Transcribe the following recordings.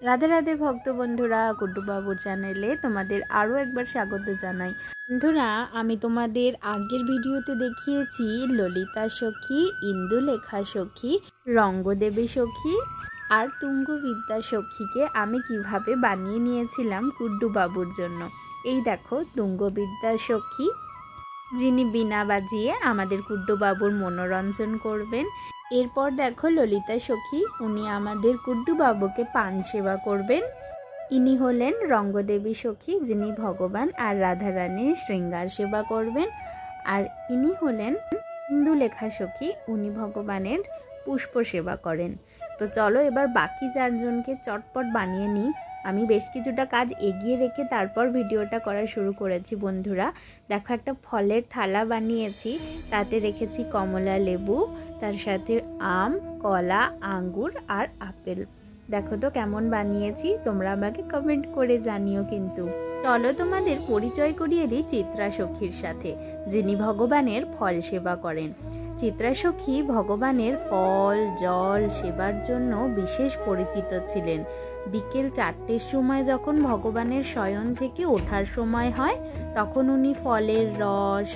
রাধে রাধে ভক্ত বন্ধুরা, গুড্ডু বাবুর চ্যানেলে তোমাদের আরও একবার স্বাগত জানাই। বন্ধুরা, আমি তোমাদের আগের ভিডিওতে দেখিয়েছি ললিতা সখী, ইন্দুলেখা সখী, রঙ্গদেবী সখী আর তুঙ্গবিদ্যা সখীকে আমি কিভাবে বানিয়ে নিয়েছিলাম গুড্ডু বাবুর জন্য। এই দেখো তুঙ্গবিদ্যা সখী, যিনি বীণা বাজিয়ে আমাদের গুড্ডু বাবুর মনোরঞ্জন করবেন। এরপর দেখো ললিতা সখী, উনি আমাদের গুড্ডু বাবুকে পান সেবা করবেন। ইনি হলেন রঙ্গদেবী সখী, যিনি ভগবান আর রাধারানীর শৃঙ্গার সেবা করবেন। আর ইনি হলেন ইন্দুলেখা সখী, উনি ভগবানের পুষ্প সেবা করেন। তো চলো এবার বাকি চারজনকে চটপট বানিয়ে নিই। আমি বেশ কিছুটা কাজ এগিয়ে রেখে তারপর ভিডিওটা করা শুরু করেছি। বন্ধুরা দেখো, একটা ফলের থালা বানিয়েছি, তাতে রেখেছি কমলা লেবু, তার সাথে আম, কলা, আঙ্গুর আর আপেল। দেখো তো কেমন বানিয়েছি, তোমরা আমাকে কমেন্ট করে জানিও। কিন্তু চলো তোমাদের পরিচয় করিয়ে দিই চিত্রা সখীর সাথে, যিনি ভগবানের ফল সেবা করেন। চিত্রা সখী ভগবানের ফল জল সেবার জন্য বিশেষ পরিচিত ছিলেন। বিকেল 4টের সময় যখন ভগবানের শয়ন থেকে ওঠার সময় হয়, তখন উনি ফলের রস,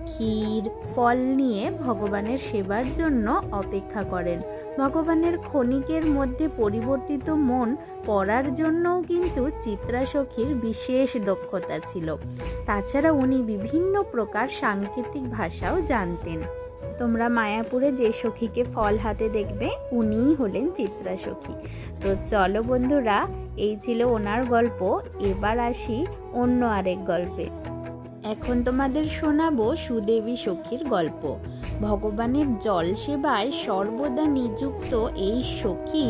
ক্ষীর, ফল নিয়ে ভগবানের সেবার জন্য অপেক্ষা করেন। ভগবানের ক্ষণিকের মধ্যে পরিবর্তিত মন পড়ার জন্যও কিন্তু চিত্রা সখীর বিশেষ দক্ষতা ছিল। তাছাড়া উনি বিভিন্ন প্রকার সাংকেতিক ভাষাও জানতেন। তোমরা মায়াপুরে যে সখীকে ফল হাতে দেখবে, উনিই হলেন চিত্রা সখী। তো চলো বন্ধুরা, এই ছিল ওনার গল্প। এবার আসি অন্য আরেক গল্পে। এখন তোমাদের শোনাবো সুদেবী সখীর গল্প। ভগবানের জল সেবায় সর্বদা নিযুক্ত এই সখী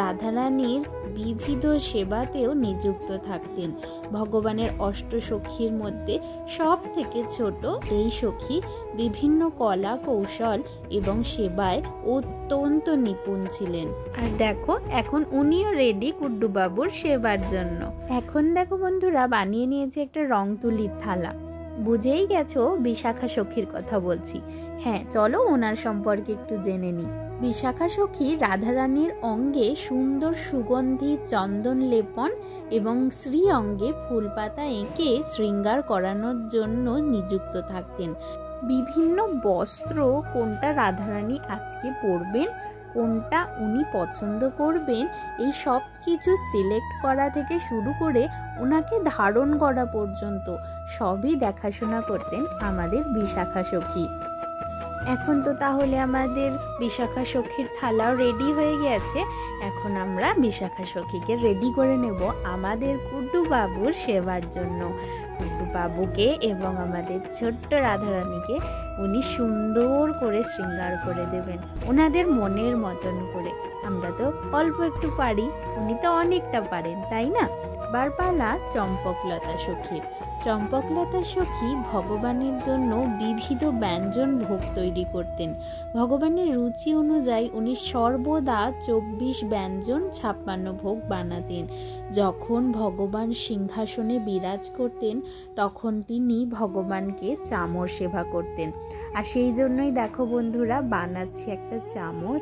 রাধারানীর বিবিধ সেবাতেও নিযুক্ত থাকতেন। ভগবানের অষ্টসখীর মধ্যে সব থেকে ছোট এই সখী বিভিন্ন কলা কৌশল এবং সেবায় অত্যন্ত নিপুণ ছিলেন। আর দেখো, এখন উনিও রেডি গুড্ডু বাবুর সেবার জন্য। এখন দেখো বন্ধুরা, বানিয়ে নিয়েছে একটা রং তুলির থালা। বুঝেই গেছো বিশাখা সখীর কথা বলছি। হ্যাঁ, চলো ওনার সম্পর্কে একটু জেনে নিই। বিশাখা সখী রাধারানীর অঙ্গে সুন্দর সুগন্ধি চন্দন লেপন এবং শ্রী অঙ্গে ফুলপাতা এঁকে শৃঙ্গার করানোর জন্য নিযুক্ত থাকতেন। বিভিন্ন বস্ত্র কোনটা রাধারানী আজকে পরবেন, কোনটা উনি পছন্দ করবেন, এই সব কিছু সিলেক্ট করা থেকে শুরু করে ওনাকে ধারণ করা পর্যন্ত সবই দেখাশোনা করতেন আমাদের বিশাখা সখী। এখন তো তাহলে আমাদের বিশাখা সখীর থালাও রেডি হয়ে গেছে। এখন আমরা বিশাখা সখীকে রেডি করে নেব আমাদের গুড্ডু বাবুর সেবার জন্য। গুড্ডু বাবুকে এবং আমাদের ছোট্ট রাধারানীকে উনি সুন্দর করে শৃঙ্গার করে দেবেন, ওনাদের মনের মতন করে। আমরা তো অল্প একটু পারি, উনি তো অনেকটা পারেন, তাই না? বার পালা চম্পকলতা সখীর। চম্পকলতা সখী ভগবানের জন্য বিবিধ ব্যঞ্জন ভোগ তৈরি করতেন। ভগবানের রুচি অনুযায়ী উনি সর্বদা 24 ব্যঞ্জন 56 ভোগ বানাতেন। যখন ভগবান সিংহাসনে বিরাজ করতেন, তখন তিনি ভগবানকে চামর সেবা করতেন। আর সেই জন্যই দেখো বন্ধুরা, বানাচ্ছি একটা চামর।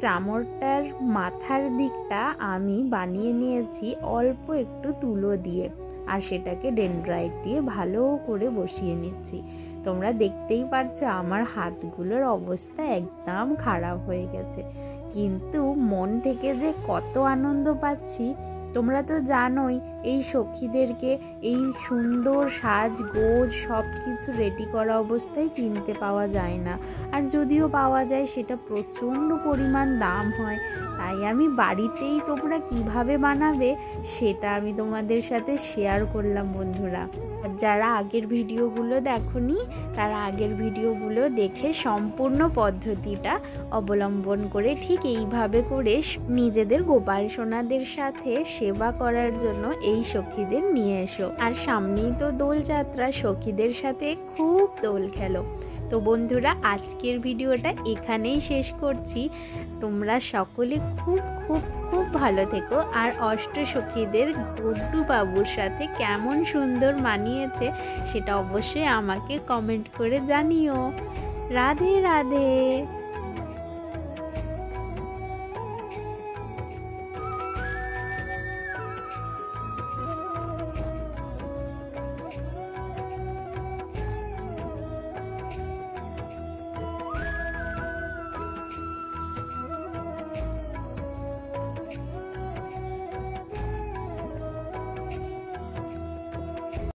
চামরটার মাথার দিকটা আমি বানিয়ে নিয়েছি অল্প একটু তুলো দিয়ে, আর সেটাকে ডেনড্রাইট দিয়ে ভালো করে বসিয়ে নিচ্ছি। তোমরা দেখতেই পারছো আমার হাতগুলোর অবস্থা একদম খারাপ হয়ে গেছে, কিন্তু মন থেকে যে কত আনন্দ পাচ্ছি। তোমরা তো জানোই এই সখীদেরকে এই সুন্দর সাজগোজ সব কিছু রেডি করা অবস্থায় কিনতে পাওয়া যায় না, আর যদিও পাওয়া যায় সেটা প্রচণ্ড পরিমাণ দাম হয়। তাই আমি বাড়িতেই তোমরা কিভাবে বানাবে সেটা আমি তোমাদের সাথে শেয়ার করলাম বন্ধুরা। আর যারা আগের ভিডিওগুলো দেখোনি, তারা আগের ভিডিওগুলো দেখে সম্পূর্ণ পদ্ধতিটা অবলম্বন করে ঠিক এইভাবে করে নিজেদের গোপাল সোনাদের সাথে সেবা করার জন্য এই সখীদের নিয়ে এসো। আর সামনেই তো দোলযাত্রা, সখীদের সাথে খুব দোল খেলো। তো বন্ধুরা, আজকের ভিডিওটা এখানেই শেষ করছি। তোমরা সকলে খুব খুব খুব ভালো থেকো। আর অষ্টসখীদের গুড্ডু বাবুর সাথে কেমন সুন্দর মানিয়েছে সেটা অবশ্যই আমাকে কমেন্ট করে জানিও। রাধে রাধে।